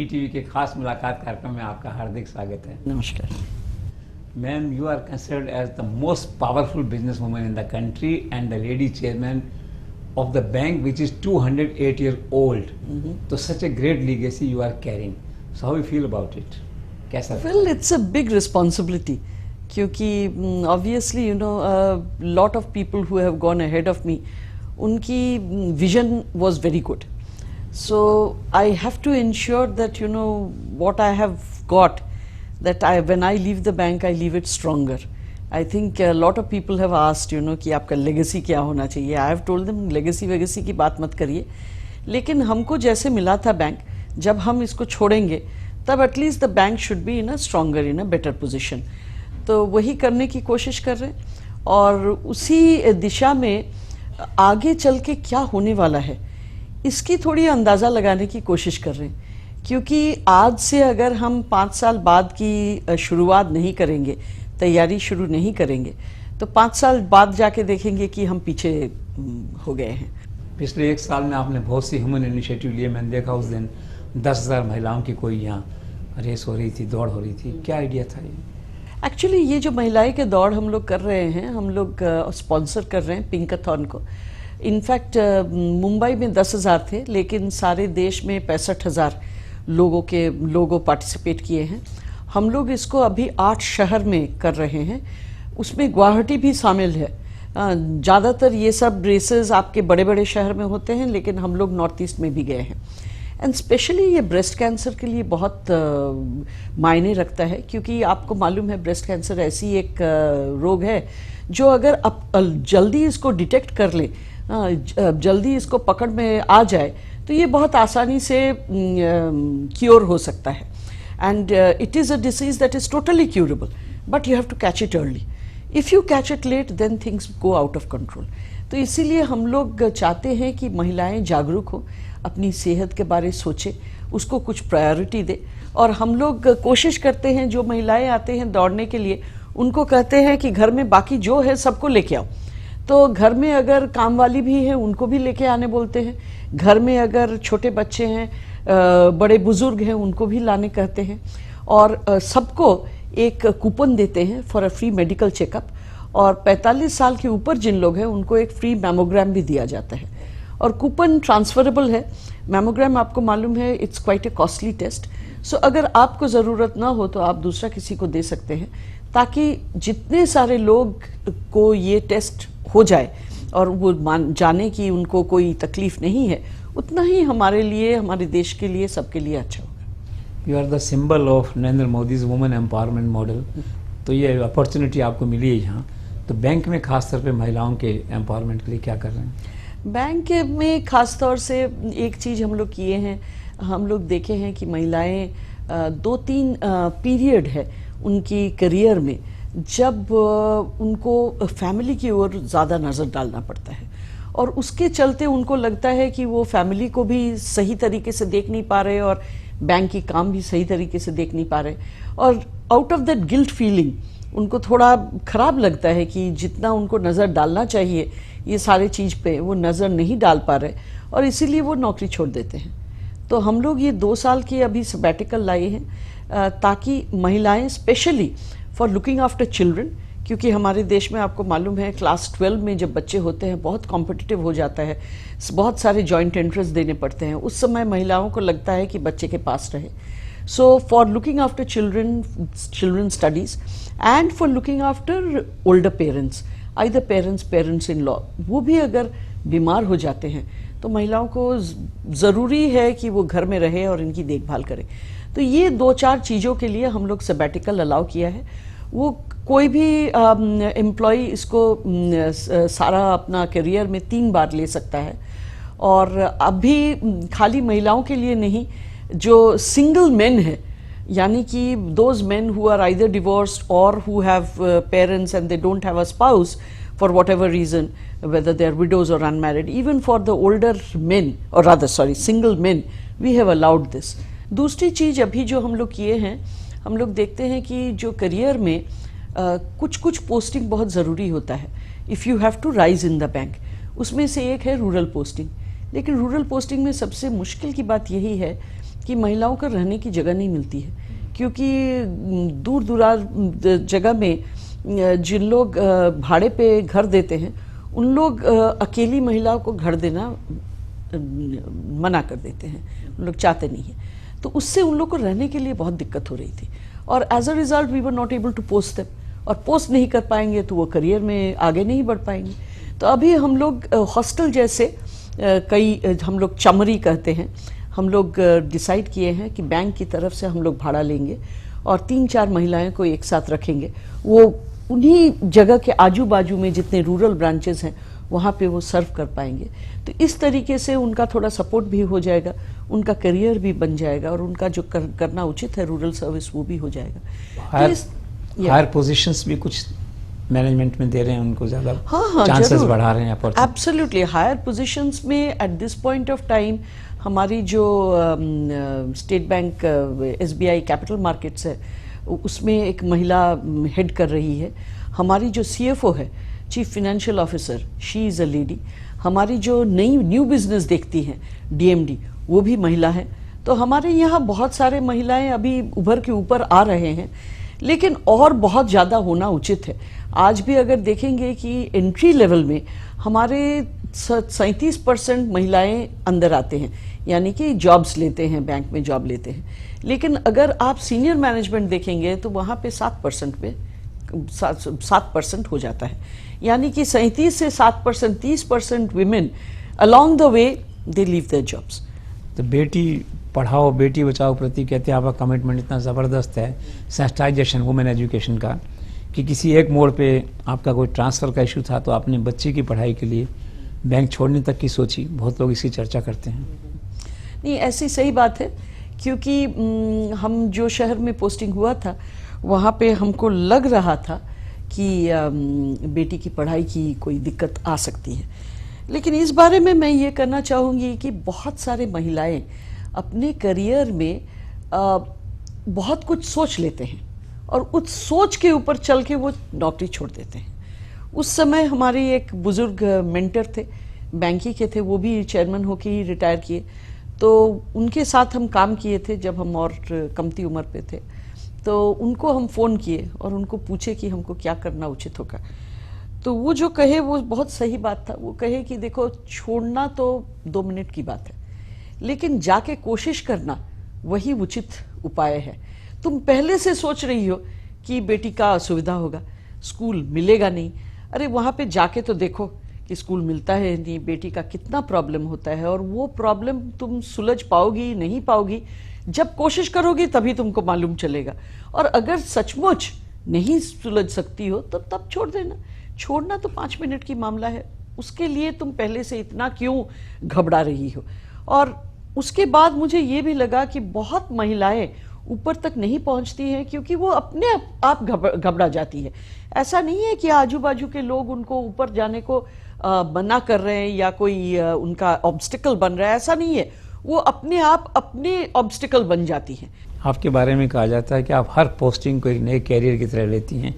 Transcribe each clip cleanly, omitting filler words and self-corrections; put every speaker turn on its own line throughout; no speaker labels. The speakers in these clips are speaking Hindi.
ईटीवी के खास मुलाकात कार्यक्रम में आपका हार्दिक स्वागत है।
नमस्कार
ma'am, you are considered as the most powerful business woman in the country and the lady chairman of the bank which is 208 years old. So such a great legacy you are carrying. So how you feel about it? कैसा?
Well, it's a big responsibility क्योंकि obviously you know a lot of people who have gone ahead of me, उनकी vision was very good. So I have to ensure that you know what I have got, that when I leave the bank I leave it stronger. I think a lot of people have asked you know कि आपका legacy क्या होना चाहिए. I have told them legacy की बात मत करिए, लेकिन हमको जैसे मिला था बैंक, जब हम इसको छोड़ेंगे तब at least the bank should be in a stronger in a better position. तो वही करने की कोशिश कर रहे हैं और उसी दिशा में आगे चल के क्या होने वाला है इसकी थोड़ी अंदाज़ा लगाने की कोशिश कर रहे हैं. क्योंकि आज से अगर हम 5 साल बाद की शुरुआत नहीं करेंगे, तैयारी शुरू नहीं करेंगे, तो 5 साल बाद जाके देखेंगे कि हम पीछे हो गए हैं.
पिछले 1 साल में आपने बहुत सी ह्यूमन इनिशिएटिव लिए. मैंने देखा उस दिन 10,000 महिलाओं की कोई यहाँ रेस हो रही थी, दौड़ हो रही थी. क्या आइडिया था ये?
एक्चुअली ये जो महिलाएं के दौड़ हम लोग कर रहे हैं, हम लोग स्पॉन्सर कर रहे हैं पिंकाथॉन को. इनफैक्ट मुंबई में 10,000 थे, लेकिन सारे देश में 65,000 लोगों पार्टिसिपेट किए हैं. हम लोग इसको अभी 8 शहर में कर रहे हैं, उसमें गुवाहाटी भी शामिल है. ज़्यादातर ये सब रेसेस आपके बड़े बड़े शहर में होते हैं, लेकिन हम लोग नॉर्थ ईस्ट में भी गए हैं. एंड स्पेशली ये ब्रेस्ट कैंसर के लिए बहुत मायने रखता है, क्योंकि आपको मालूम है ब्रेस्ट कैंसर ऐसी एक रोग है जो अगर आप जल्दी इसको डिटेक्ट कर ले, जल्दी इसको पकड़ में आ जाए, तो ये बहुत आसानी से क्योर हो सकता है. And it is a disease that is totally curable, but you have to catch it early. If you catch it late, then things go out of control. तो इसीलिए हम लोग चाहते हैं कि महिलाएं जागरूक हो, अपनी सेहत के बारे सोचें, उसको कुछ प्रायोरिटी दे. और हम लोग कोशिश करते हैं, जो महिलाएं आते हैं दौड़ने के लिए, उनको कहते हैं कि घर में बाकी जो है सबको लेके आओ. तो घर में अगर काम वाली भी है उनको भी लेके आने बोलते हैं. घर में अगर छोटे बच्चे हैं, बड़े बुजुर्ग हैं, उनको भी लाने कहते हैं. और सबको एक कूपन देते हैं for a free medical checkup. और 45 साल के ऊपर जिन लोग हैं उनको एक फ्री मैमोग्राम भी दिया जाता है. और कूपन ट्रांसफरेबल है. मैमोग्राम आपको मालूम है it's quite a costly test. So अगर आपको ज़रूरत ना हो तो आप दूसरा किसी को दे सकते हैं, ताकि जितने सारे लोग को ये टेस्ट हो जाए और वो जाने कि उनको कोई तकलीफ नहीं है, उतना ही हमारे लिए, हमारे देश के लिए, सबके लिए अच्छा होगा.
You are the symbol of Narendra Modi's women empowerment model. तो ये अपॉर्चुनिटी आपको मिली है यहाँ, तो बैंक में खास तौर पे महिलाओं के एम्पावरमेंट के लिए क्या कर रहे हैं?
बैंक में खास तौर से एक चीज़ हम लोग किए हैं, हम लोग देखे हैं कि महिलाएं 2-3 पीरियड है उनकी करियर में जब उनको फैमिली की ओर ज़्यादा नज़र डालना पड़ता है, और उसके चलते उनको लगता है कि वो फैमिली को भी सही तरीके से देख नहीं पा रहे और बैंक की काम भी सही तरीके से देख नहीं पा रहे. और out of that guilt feeling उनको थोड़ा खराब लगता है कि जितना उनको नज़र डालना चाहिए ये सारे चीज़ पे वो नज़र नहीं डाल पा रहे, और इसीलिए वो नौकरी छोड़ देते हैं. तो हम लोग ये 2 साल की अभी सबैटिकल लाए हैं, ताकि महिलाएं specially for looking after children, क्योंकि हमारे देश में आपको मालूम है क्लास 12 में जब बच्चे होते हैं बहुत कॉम्पिटिटिव हो जाता है, बहुत सारे जॉइंट एंट्रेंस देने पड़ते हैं. उस समय महिलाओं को लगता है कि बच्चे के पास रहे. So for looking after children studies and for looking after older parents, either parents in law, वो भी अगर बीमार हो जाते हैं तो महिलाओं को ज़रूरी है कि वो घर में रहे और इनकी देखभाल करें. तो ये 2-4 चीज़ों के लिए हम लोग सबैटिकल अलाउ किया है. वो कोई भी एम्प्लॉय इसको सारा अपना करियर में 3 बार ले सकता है. और अभी खाली महिलाओं के लिए नहीं, जो सिंगल मेन है, यानी कि those men who are either divorced और who have parents and they don't have a spouse for whatever reason, whether they are widows or unmarried, even for the older men, or rather sorry single men, we have allowed this. दूसरी चीज़ अभी जो हम लोग किए हैं, हम लोग देखते हैं कि जो करियर में कुछ पोस्टिंग बहुत ज़रूरी होता है. If you have to rise in the bank, उसमें से एक है रूरल पोस्टिंग. लेकिन रूरल पोस्टिंग में सबसे मुश्किल की बात यही है कि महिलाओं को रहने की जगह नहीं मिलती है, क्योंकि दूर दुराज जगह में जिन लोग भाड़े पे घर देते हैं उन लोग अकेली महिलाओं को घर देना मना कर देते हैं, उन लोग चाहते नहीं हैं। तो उससे उन लोग को रहने के लिए बहुत दिक्कत हो रही थी, और as a result we were not able to post them, और पोस्ट नहीं कर पाएंगे तो वो करियर में आगे नहीं बढ़ पाएंगे। तो अभी हम लोग हॉस्टल जैसे कई, हम लोग चमरी कहते हैं, हम लोग डिसाइड किए हैं कि बैंक की तरफ से हम लोग भाड़ा लेंगे और 3-4 महिलाएं को एक साथ रखेंगे। वो उन्हीं जगह के आजू बाजू में जितने रूरल ब्रांचेस हैं वहाँ पे वो सर्व कर पाएंगे। तो इस तरीके से उनका थोड़ा सपोर्ट भी हो जाएगा, उनका करियर भी बन जाएगा, और उनका जो करना उचित है रूरल सर्विस वो भी हो जाएगा।
हायर पोजीशंस भी कुछ मैनेजमेंट में दे रहे हैं उनको, ज़्यादा
हाँ,
चांसेस बढ़ा रहे हैं।
एब्सोल्युटली हायर पोजीशंस में at this point of time हमारी जो state bank SBI capital markets है उसमें एक महिला हेड कर रही है। हमारी जो CFO है, chief financial officer, she is a lady. हमारी जो नई न्यू बिजनेस देखती हैं DMD, वो भी महिला है। तो हमारे यहाँ बहुत सारे महिलाएं अभी उभर के ऊपर आ रहे हैं, लेकिन और बहुत ज़्यादा होना उचित है। आज भी अगर देखेंगे कि एंट्री लेवल में हमारे 37% महिलाएं अंदर आते हैं, यानी कि जॉब्स लेते हैं, बैंक में जॉब लेते हैं। लेकिन अगर आप सीनियर मैनेजमेंट देखेंगे तो वहाँ पे 7% हो जाता है, यानी कि 37 से 7%, 30% women along the way they leave their jobs.
तो बेटी पढ़ाओ बेटी बचाओ प्रति कहते हैं आपका कमिटमेंट इतना ज़बरदस्त है, सेंसिटाइजेशन वुमेन एजुकेशन का, कि किसी एक मोड़ पे आपका कोई ट्रांसफ़र का इशू था तो आपने बच्चे की पढ़ाई के लिए बैंक छोड़ने तक की सोची। बहुत लोग इसकी चर्चा करते हैं।
नहीं, ऐसी सही बात है, क्योंकि हम जो शहर में पोस्टिंग हुआ था वहाँ पे हमको लग रहा था कि बेटी की पढ़ाई की कोई दिक्कत आ सकती है। लेकिन इस बारे में मैं ये करना चाहूँगी कि बहुत सारे महिलाएं अपने करियर में बहुत कुछ सोच लेते हैं और उस सोच के ऊपर चल के वो नौकरी छोड़ देते हैं। उस समय हमारी एक बुजुर्ग मेंटर थे, बैंक ही के थे, वो भी चेयरमैन होके ही रिटायर किए। तो उनके साथ हम काम किए थे जब हम और कमती उम्र पे थे। तो उनको हम फ़ोन किए और उनको पूछे कि हमको क्या करना उचित होगा। तो वो जो कहे वो बहुत सही बात था। वो कहे कि देखो, छोड़ना तो 2 मिनट की बात है, लेकिन जाके कोशिश करना वही उचित उपाय है। तुम पहले से सोच रही हो कि बेटी का असुविधा होगा, स्कूल मिलेगा नहीं, अरे वहाँ पे जाके तो देखो कि स्कूल मिलता है नहीं, बेटी का कितना प्रॉब्लम होता है, और वो प्रॉब्लम तुम सुलझ पाओगी नहीं पाओगी, जब कोशिश करोगी तभी तुमको मालूम चलेगा। और अगर सचमुच नहीं सुलझ सकती हो तो तब छोड़ देना। छोड़ना तो 5 मिनट की मामला है, उसके लिए तुम पहले से इतना क्यों घबरा रही हो। और उसके बाद मुझे ये भी लगा कि बहुत महिलाएं ऊपर तक नहीं पहुंचती हैं क्योंकि वो अपने आप घबरा जाती है। ऐसा नहीं है कि आजू बाजू के लोग उनको ऊपर जाने को मना कर रहे हैं या कोई उनका ऑब्स्टिकल बन रहा है, ऐसा नहीं है। वो अपने आप अपने ऑब्स्टिकल बन जाती हैं।
आपके बारे में कहा जाता है कि आप हर पोस्टिंग को एक नए कैरियर की तरह लेती हैं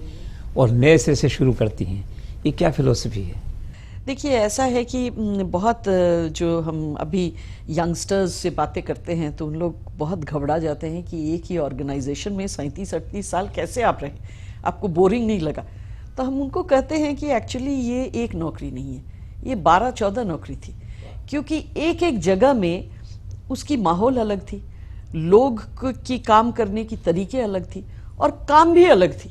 और नए सिरे से शुरू करती हैं। ये क्या फिलॉसफी है?
देखिए, ऐसा है कि बहुत जो हम अभी यंगस्टर्स से बातें करते हैं तो उन लोग बहुत घबरा जाते हैं कि एक ही ऑर्गेनाइजेशन में 37-38 साल कैसे आप रहे, आपको बोरिंग नहीं लगा? तो हम उनको कहते हैं कि एक्चुअली ये एक नौकरी नहीं है, ये 12-14 नौकरी थी। क्योंकि एक एक जगह में उसकी माहौल अलग थी, लोग की काम करने की तरीके अलग थी और काम भी अलग थी।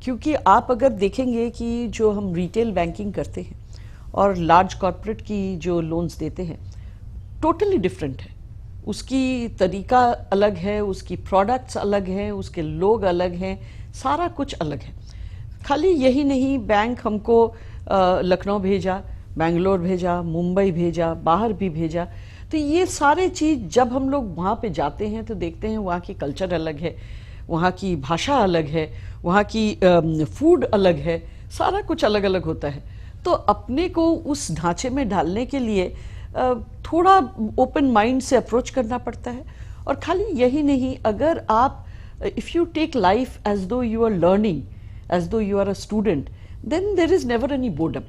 क्योंकि आप अगर देखेंगे कि जो हम रिटेल बैंकिंग करते हैं और लार्ज कॉर्पोरेट की जो लोन्स देते हैं, टोटली डिफरेंट है। उसकी तरीका अलग है, उसकी प्रोडक्ट्स अलग हैं, उसके लोग अलग हैं, सारा कुछ अलग है। खाली यही नहीं, बैंक हमको लखनऊ भेजा, बेंगलोर भेजा, मुंबई भेजा, बाहर भी भेजा। तो ये सारे चीज़ जब हम लोग वहाँ पे जाते हैं तो देखते हैं वहाँ की कल्चर अलग है, वहाँ की भाषा अलग है, वहाँ की फूड अलग है, सारा कुछ अलग अलग होता है। तो अपने को उस ढांचे में डालने के लिए थोड़ा ओपन माइंड से अप्रोच करना पड़ता है। और खाली यही नहीं, अगर आप if you take life as though you are learning, as though you are a student, then there is never any boredom.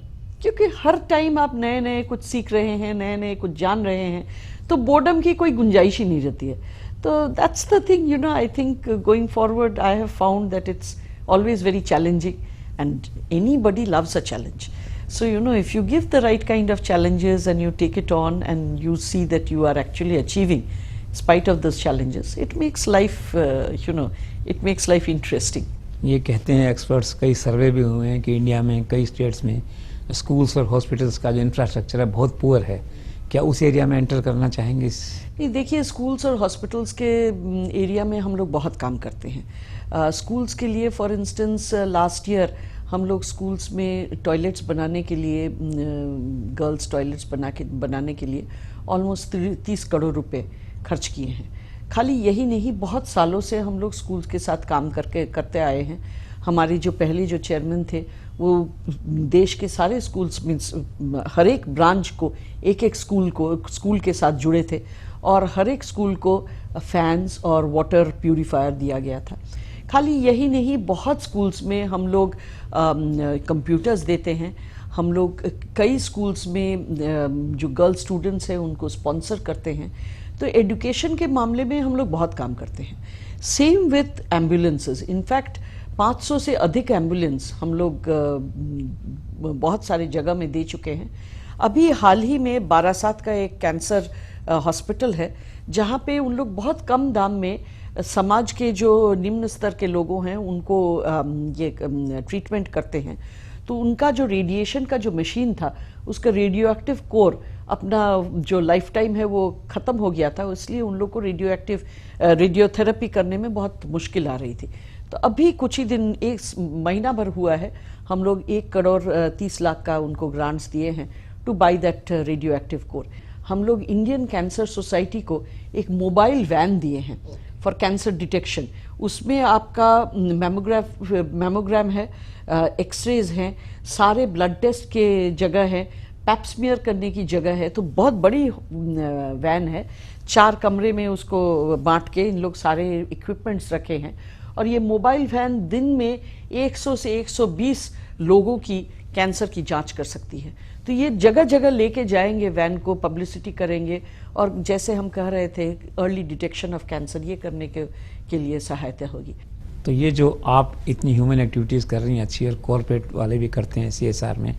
क्योंकि हर टाइम आप नए नए कुछ सीख रहे हैं, नए नए कुछ जान रहे हैं, तो बोर्डम की कोई गुंजाइश ही नहीं रहती है। तो that's the thing, you know, I think going forward I have found that it's always very challenging, and anybody loves a challenge. So you know, if you give the right kind of challenges and you take it on and you see that you are actually achieving in spite of those challenges, it makes life you know, it makes life interesting.
ये कहते हैं एक्सपर्ट्स, कई सर्वे भी हुए हैं कि इंडिया में कई स्टेट्स में स्कूल्स और हॉस्पिटल्स का जो इंफ्रास्ट्रक्चर है बहुत पुअर है। क्या उस एरिया में एंटर करना चाहेंगे?
नहीं, देखिए, स्कूल्स और हॉस्पिटल्स के एरिया में हम लोग बहुत काम करते हैं। स्कूल्स के लिए फॉर इंस्टेंस लास्ट ईयर हम लोग स्कूल्स में टॉयलेट्स बनाने के लिए, गर्ल्स टॉयलेट्स बनाने के लिए ऑलमोस्ट 30 करोड़ रुपए खर्च किए हैं। खाली यही नहीं, बहुत सालों से हम लोग स्कूल्स के साथ काम करते आए हैं। हमारे जो पहले जो चेयरमैन थे वो देश के सारे स्कूल्स मीन्स हर एक ब्रांच को एक स्कूल के साथ जुड़े थे, और हर एक स्कूल को फैंस और वाटर प्यूरिफायर दिया गया था। खाली यही नहीं, बहुत स्कूल्स में हम लोग कंप्यूटर्स देते हैं। हम लोग कई स्कूल्स में जो गर्ल स्टूडेंट्स हैं उनको स्पॉन्सर करते हैं। तो एजुकेशन के मामले में हम लोग बहुत काम करते हैं। सेम विथ एम्बुलेंसेस, इनफैक्ट 500 से अधिक एम्बुलेंस हम लोग बहुत सारे जगह में दे चुके हैं। अभी हाल ही में बारासात का एक कैंसर हॉस्पिटल है जहाँ पे उन लोग बहुत कम दाम में समाज के जो निम्न स्तर के लोगों हैं उनको ये ट्रीटमेंट करते हैं। तो उनका जो रेडिएशन का जो मशीन था, उसका रेडियो एक्टिव कोर अपना जो लाइफ टाइम है वो ख़त्म हो गया था, इसलिए उन लोग को रेडियोथेरेपी करने में बहुत मुश्किल आ रही थी। तो अभी कुछ ही दिन, एक महीना भर हुआ है, हम लोग 1 करोड़ 30 लाख का उनको ग्रांट्स दिए हैं two by that radio active core. हम लोग इंडियन कैंसर सोसाइटी को एक मोबाइल वैन दिए हैं फॉर कैंसर डिटेक्शन। उसमें आपका मेमोग्राम है, एक्सरेज हैं, सारे ब्लड टेस्ट के जगह है, पैप्समियर करने की जगह है। तो बहुत बड़ी वैन है, 4 कमरे में उसको बांट के इन लोग सारे इक्विपमेंट्स रखे हैं। और ये मोबाइल वैन दिन में 100 से 120 लोगों की कैंसर की जांच कर सकती है। तो ये जगह जगह लेके जाएंगे वैन को, पब्लिसिटी करेंगे, और जैसे हम कह रहे थे अर्ली डिटेक्शन ऑफ कैंसर, ये करने के लिए सहायता होगी।
तो ये जो आप इतनी ह्यूमन एक्टिविटीज़ कर रही हैं अच्छी, और कॉर्पोरेट वाले भी करते हैं CSR में,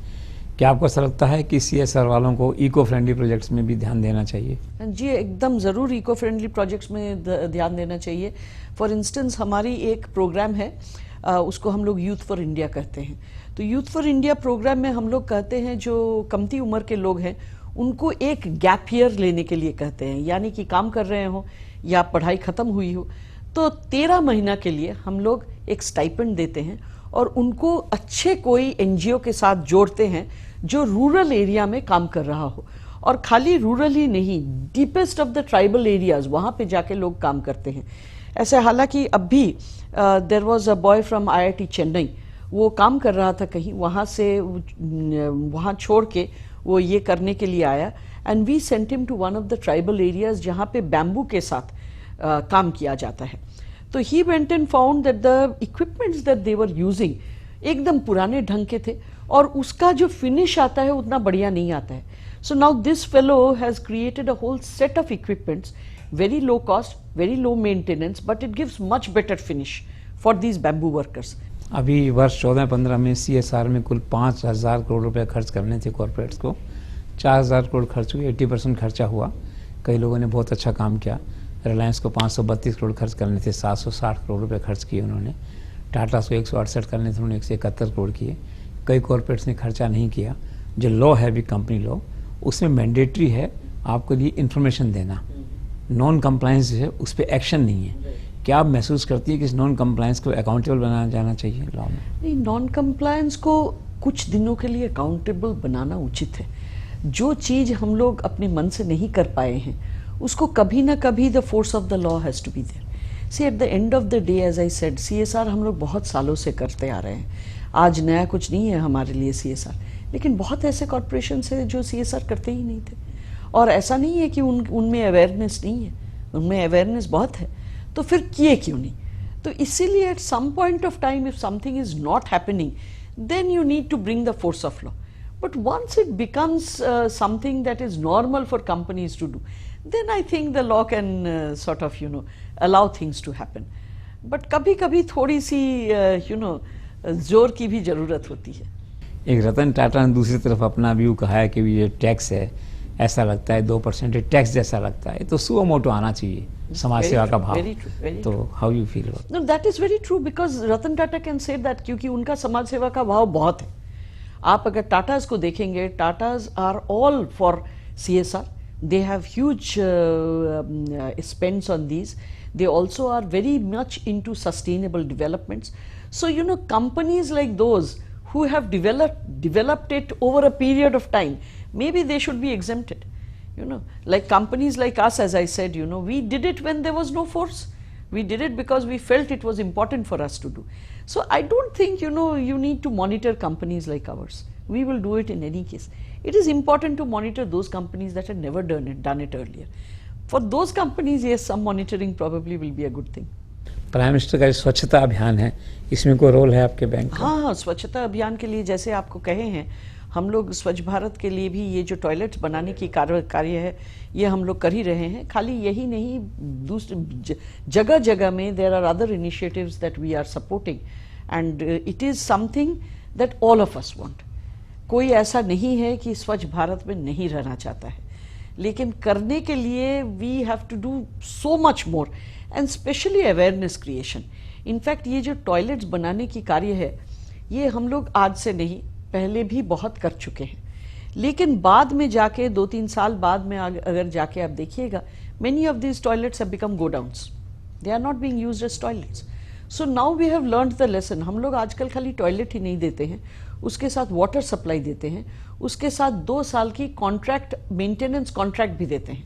क्या आपको ऐसा लगता है कि CSR वालों को इको फ्रेंडली प्रोजेक्ट्स में भी ध्यान देना चाहिए?
जी, एकदम ज़रूर इको फ्रेंडली प्रोजेक्ट्स में ध्यान देना चाहिए। फॉर इंस्टेंस हमारी एक प्रोग्राम है, उसको हम लोग यूथ फॉर इंडिया कहते हैं। तो यूथ फॉर इंडिया प्रोग्राम में हम लोग कहते हैं जो कमती उम्र के लोग हैं उनको एक गैप ईयर लेने के लिए कहते हैं, यानी कि काम कर रहे हो या पढ़ाई ख़त्म हुई हो तो 13 महीना के लिए हम लोग एक स्टाइपेंड देते हैं और उनको अच्छे कोई NGO के साथ जोड़ते हैं जो रूरल एरिया में काम कर रहा हो। और खाली रूरल ही नहीं, deepest of the tribal areas, वहाँ पे जाके लोग काम करते हैं। ऐसे हालांकि अभी there was a boy from IIT Chennai, वो काम कर रहा था कहीं, वहाँ से वहाँ छोड़ के वो ये करने के लिए आया, and we sent him to one of the tribal areas जहाँ पे बैम्बू के साथ काम किया जाता है। तो he went and found that the equipments that they were using एकदम पुराने ढंग के थे, और उसका जो फिनिश आता है उतना बढ़िया नहीं आता है। So now this fellow has created a whole set of equipments, very low cost, very low maintenance, but it gives much better finish for these bamboo workers.
अभी वर्ष 14-15 में CSR में कुल 5,000 करोड़ रुपए खर्च करने थे कॉर्पोरेट्स को। 4,000 करोड़ खर्च हुए, 80% खर्चा हुआ। कई लोगों ने बहुत अच्छा काम किया। रिलायंस को 532 करोड़ खर्च करने थे, 760 करोड़ रुपए खर्च किए उन्होंने। टाटा को 168 करने थे, उन्होंने 171 करोड़ किए। कई कॉर्पोरेट्स ने खर्चा नहीं किया। जो लॉ है भी कंपनी लॉ, उसमें मैंडेटरी है आपके लिए इन्फॉर्मेशन देना। नॉन कंप्लायंस है, उस पर एक्शन नहीं है। क्या आप महसूस करती है कि इस नॉन कंप्लायंस को अकाउंटेबल बनाया जाना चाहिए लॉ में?
नहीं, नॉन कंप्लायंस को कुछ दिनों के लिए अकाउंटेबल बनाना उचित है। जो चीज़ हम लोग अपने मन से नहीं कर पाए हैं उसको कभी ना कभी the force of the law has to be there. See at the end of the day, as I said, CSR हम लोग बहुत सालों से करते आ रहे हैं। आज नया कुछ नहीं है हमारे लिए CSR, लेकिन बहुत ऐसे कॉरपोरेशन है जो CSR करते ही नहीं थे। और ऐसा नहीं है कि उनमें अवेयरनेस नहीं है, उनमें अवेयरनेस बहुत है, तो फिर किए क्यों नहीं? तो इसीलिए at some point of time if something is not happening, then you need to bring the force of law. But once it becomes something that is normal for companies to do, then I think the law can sort of, allow things to happen. But कभी-कभी थोड़ी सी, जोर की भी जरूरत होती है.
एक रतन टाटा ने दूसरी तरफ अपना व्यू कहा है कि ये टैक्स है, ऐसा लगता है 2% टैक्स जैसा लगता है, तो सुओ मोटो आना चाहिए समाज सेवा का भाव.
Very true, very
तो how you feel?
No, that is very true because Ratan Tata can say that क्योंकि उनका समाज सेवा का भाव बहुत है. आप अगर टाटाज को देखेंगे, Tatas are all for CSR. They have huge spends on these. They also are very much into sustainable developments. So, companies like those who have developed it over a period of time, maybe they should be exempted. Like companies like us, as I said, we did it when there was no force. We did it because we felt it was important for us to do. So I don't think, you need to monitor companies like ours. We will do it in any case. It is important to monitor those companies that had never done it earlier. For those companies, yes, some monitoring probably will be a good thing.
Prime minister का स्वच्छता अभियान है, इसमें कोई रोल है आपके बैंक का?
हाँ, स्वच्छता अभियान के लिए जैसे आपको कहे हैं, हम लोग स्वच्छ भारत के लिए भी ये जो टॉयलेट्स बनाने की कार्य है, ये हम लोग कर ही रहे हैं. खाली यही नहीं, दूसरे जगह जगह में there are other initiatives that we are supporting and it is something that all of us want. कोई ऐसा नहीं है कि स्वच्छ भारत में नहीं रहना चाहता है, लेकिन करने के लिए we have to do so much more and specially awareness creation. In fact ये जो टॉयलेट्स बनाने की कार्य है, ये हम लोग आज से नहीं, पहले भी बहुत कर चुके हैं. लेकिन बाद में जाके 2-3 साल बाद में अगर जाके आप देखिएगा, many of these toilets have become godowns. They are not being used as toilets. So now we have learned the lesson. हम लोग आजकल खाली टॉयलेट ही नहीं देते हैं, उसके साथ वाटर सप्लाई देते हैं, उसके साथ 2 साल की कॉन्ट्रैक्ट, मेंटेनेंस कॉन्ट्रैक्ट भी देते हैं,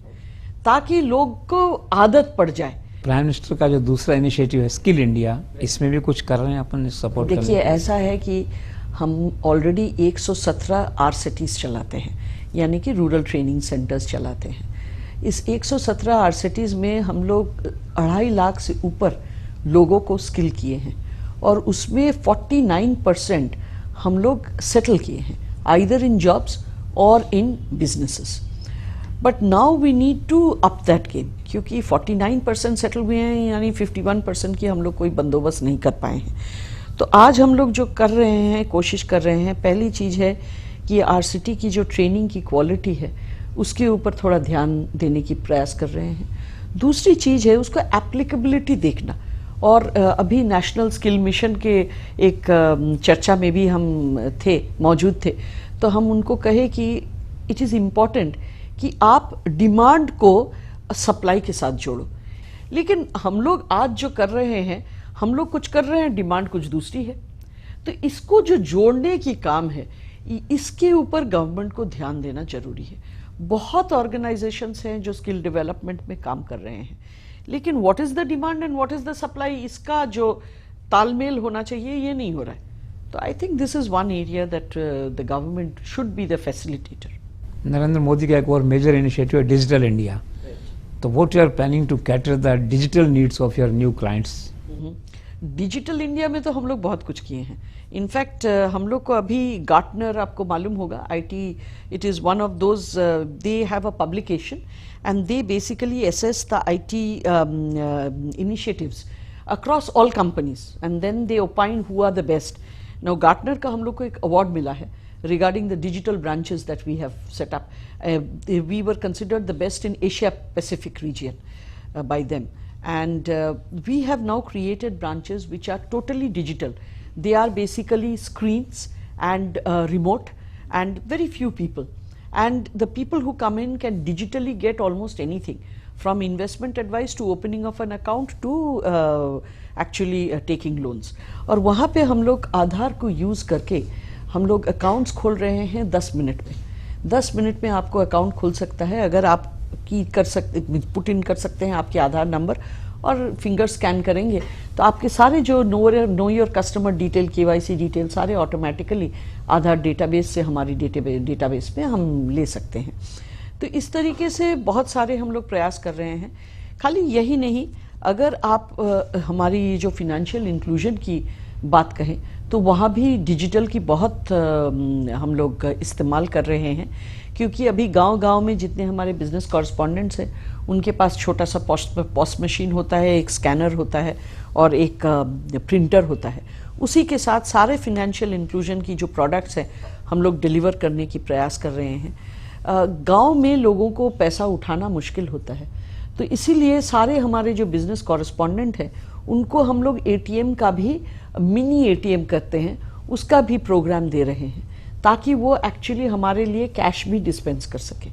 ताकि लोग को आदत पड़ जाए.
प्राइम मिनिस्टर का जो दूसरा इनिशिएटिव है स्किल इंडिया, इसमें भी कुछ कर रहे हैं अपन सपोर्ट?
देखिए, ऐसा है कि हम ऑलरेडी 117 RCTs चलाते हैं, यानी कि रूरल ट्रेनिंग सेंटर्स चलाते हैं. इस 117 RCTs में हम लोग 2.5 लाख से ऊपर लोगों को स्किल किए हैं और उसमें 49% हम लोग सेटल किए हैं, आइदर इन जॉब्स और in businesses. But now we need to up that game, क्योंकि 49% सेटल हुए हैं, यानी 51% की हम लोग कोई बंदोबस्त नहीं कर पाए हैं. तो आज हम लोग जो कर रहे हैं, कोशिश कर रहे हैं, पहली चीज़ है कि RCT की जो ट्रेनिंग की क्वालिटी है, उसके ऊपर थोड़ा ध्यान देने की प्रयास कर रहे हैं. दूसरी चीज़ है उसका एप्लीकेबिलिटी देखना. और अभी नेशनल स्किल मिशन के एक चर्चा में भी हम मौजूद थे, तो हम उनको कहे कि इट इज़ इम्पॉर्टेंट कि आप डिमांड को सप्लाई के साथ जोड़ो. लेकिन हम लोग आज जो कर रहे हैं, हम लोग कुछ कर रहे हैं, डिमांड कुछ दूसरी है. तो इसको जो जोड़ने की काम है, इसके ऊपर गवर्नमेंट को ध्यान देना जरूरी है. बहुत ऑर्गेनाइजेशंस हैं जो स्किल डेवलपमेंट में काम कर रहे हैं, लेकिन what is the demand and what is the supply, इसका जो तालमेल होना चाहिए, ये नहीं हो रहा है. तो I think this is one area that the government should be the facilitator.
Narendra Modi का एक और मेजर इनिशिएटिव है डिजिटल इंडिया. तो what you are planning to cater the digital needs of your new clients?
Digital India में तो हम लोग बहुत कुछ किए हैं. इनफैक्ट हम लोग को अभी गार्टनर, आपको मालूम होगा, IT, it is one of those, they have a publication and they basically assess the IT initiatives across all companies and then they opine who are the best. Now Gartner का हम लोग को एक अवार्ड मिला है regarding the digital branches that we have set up. We were considered the best in Asia Pacific region by them. And we have now created branches which are totally digital. They are basically screens and remote and very few people. And the people who come in can digitally get almost anything, from investment advice to opening of an account to actually taking loans. और वहाँ पे हम लोग आधार को यूज़ करके हम लोग अकाउंट्स खोल रहे हैं 10 मिनट में. 10 मिनट में आपको अकाउंट खुल सकता है अगर आप पुट इन कर सकते हैं आपके आधार नंबर और फिंगर स्कैन करेंगे तो आपके सारे जो know your customer detail, KYC detail सारे ऑटोमेटिकली आधार डेटाबेस से हमारी डेटाबेस में हम ले सकते हैं. तो इस तरीके से बहुत सारे हम लोग प्रयास कर रहे हैं. खाली यही नहीं, अगर आप हमारी जो फिनेंशियल इंक्लूजन की बात कहें तो वहाँ भी डिजिटल की बहुत हम लोग इस्तेमाल कर रहे हैं, क्योंकि अभी गांव-गांव में जितने हमारे बिजनेस कॉरेस्पॉन्डेंट्स हैं उनके पास छोटा सा पॉस मशीन होता है, एक स्कैनर होता है और एक प्रिंटर होता है। उसी के साथ सारे फिनेंशियल इंक्लूजन की जो प्रोडक्ट्स हैं हम लोग डिलीवर करने की प्रयास कर रहे हैं। गांव में लोगों को पैसा उठाना मुश्किल होता है, तो इसीलिए सारे हमारे जो बिजनेस कॉरेस्पॉन्डेंट हैं उनको हम लोग एटीएम का भी, मिनी एटीएम करते हैं, उसका भी प्रोग्राम दे रहे हैं, ताकि वो एक्चुअली हमारे लिए कैश भी डिस्पेंस कर सके।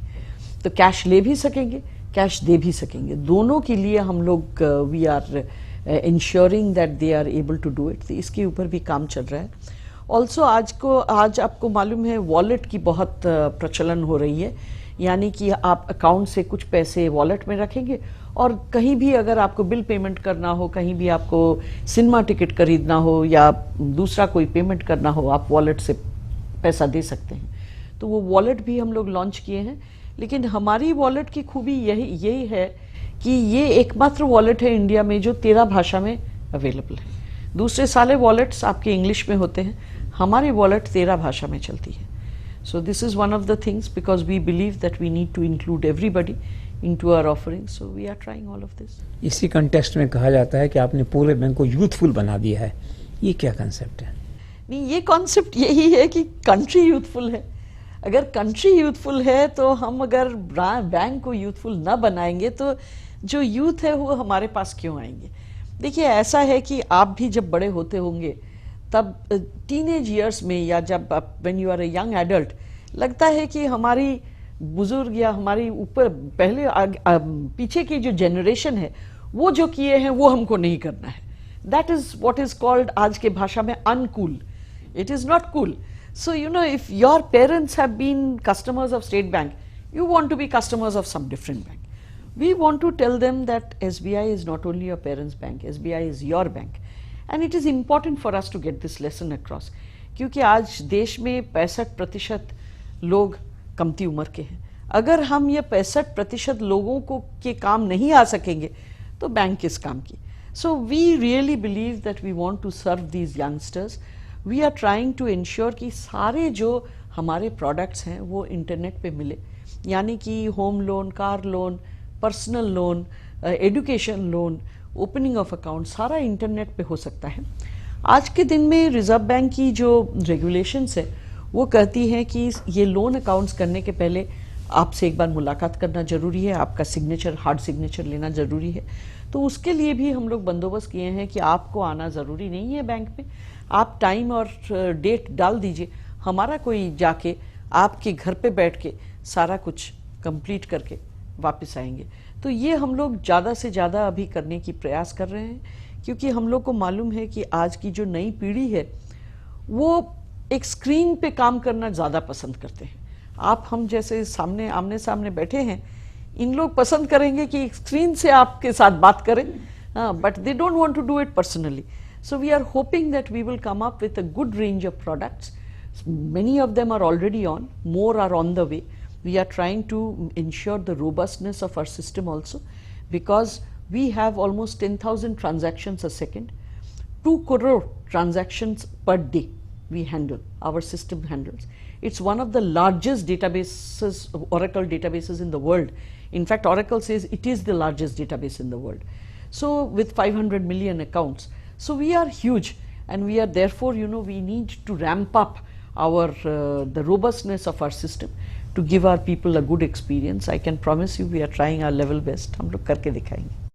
तो कैश ले भी सकेंगे, कैश दे भी सकेंगे, दोनों के लिए हम लोग we are ensuring that they are able to do it. इसके ऊपर भी काम चल रहा है। ऑल्सो आज आपको मालूम है वॉलेट की बहुत प्रचलन हो रही है, यानी कि आप अकाउंट से कुछ पैसे वॉलेट में रखेंगे और कहीं भी अगर आपको बिल पेमेंट करना हो, कहीं भी आपको सिनेमा टिकट खरीदना हो या दूसरा कोई पेमेंट करना हो, आप वॉलेट से पैसा दे सकते हैं। तो वो वॉलेट भी हम लोग लॉन्च किए हैं। लेकिन हमारी वॉलेट की खूबी यही है कि ये एकमात्र वॉलेट है इंडिया में जो 13 भाषा में अवेलेबल है। दूसरे सारे वॉलेट्स आपके इंग्लिश में होते हैं, हमारी वॉलेट 13 भाषा में चलती है। So this is one of the things, because we believe that we need to include everybody into our offerings. So we are trying all of this.
इसी कंटेक्स्ट में कहा जाता है कि आपने पूरे बैंक को यूथफुल बना दिया है, ये क्या कंसेप्ट है?
नहीं, ये कॉन्सेप्ट यही है कि कंट्री यूथफुल है। अगर कंट्री यूथफुल है तो हम अगर बैंक को यूथफुल ना बनाएंगे तो जो यूथ है वो हमारे पास क्यों आएंगे? देखिए, ऐसा है कि आप भी जब बड़े होते होंगे तब टीनेज ईयर्स में या जब when you are a young adult लगता है कि हमारी बुजुर्ग या हमारी ऊपर पहले पीछे की जो जनरेशन है वो जो किए हैं वो हमको नहीं करना है। That is what is called आज के भाषा में uncool. It is not cool. So you know, if your parents have been customers of State Bank, you want to be customers of some different bank. We want to tell them that SBI is not only your parents' bank, SBI is your bank. And it is important for us to get this lesson across. क्योंकि आज देश में 65% लोग कमती उम्र के हैं। अगर हम ये 65% लोगों को के काम नहीं आ सकेंगे तो बैंक किस काम की? So we really believe that we want to serve these youngsters. We are trying to ensure कि सारे जो हमारे प्रोडक्ट्स हैं वो इंटरनेट पे मिले, यानी कि home loan, car loan, personal loan, education loan, opening of account सारा इंटरनेट पे हो सकता है। आज के दिन में रिजर्व बैंक की जो रेगुलेशंस है वो कहती हैं कि ये लोन अकाउंट्स करने के पहले आपसे एक बार मुलाकात करना जरूरी है, आपका सिग्नेचर, हार्ड सिग्नेचर लेना जरूरी है। तो उसके लिए भी हम लोग बंदोबस्त किए हैं कि आपको आना ज़रूरी नहीं है बैंक में, आप टाइम और डेट डाल दीजिए, हमारा कोई जाके आपके घर पे बैठ के सारा कुछ कंप्लीट करके वापस आएंगे। तो ये हम लोग ज़्यादा से ज़्यादा अभी करने की प्रयास कर रहे हैं, क्योंकि हम लोग को मालूम है कि आज की जो नई पीढ़ी है वो एक स्क्रीन पे काम करना ज़्यादा पसंद करते हैं। आप हम जैसे सामने आमने सामने बैठे हैं, इन लोग पसंद करेंगे कि स्क्रीन से आपके साथ बात करें, but they don't want to do it personally. So we are hoping that we will come up with a good range of products. Many of them are already on, more are on the way. We are trying to ensure the robustness of our system also, because we have almost 10,000 transactions a second, 2 crore transactions per day we handle, our system handles. It's one of the largest databases, Oracle databases in the world. In fact, Oracle says it is the largest database in the world. So with 500 million accounts, so we are huge, and we are therefore, you know, we need to ramp up our the robustness of our system to give our people a good experience. I can promise you we are trying our level best. हम लोग करके दिखाएंगे।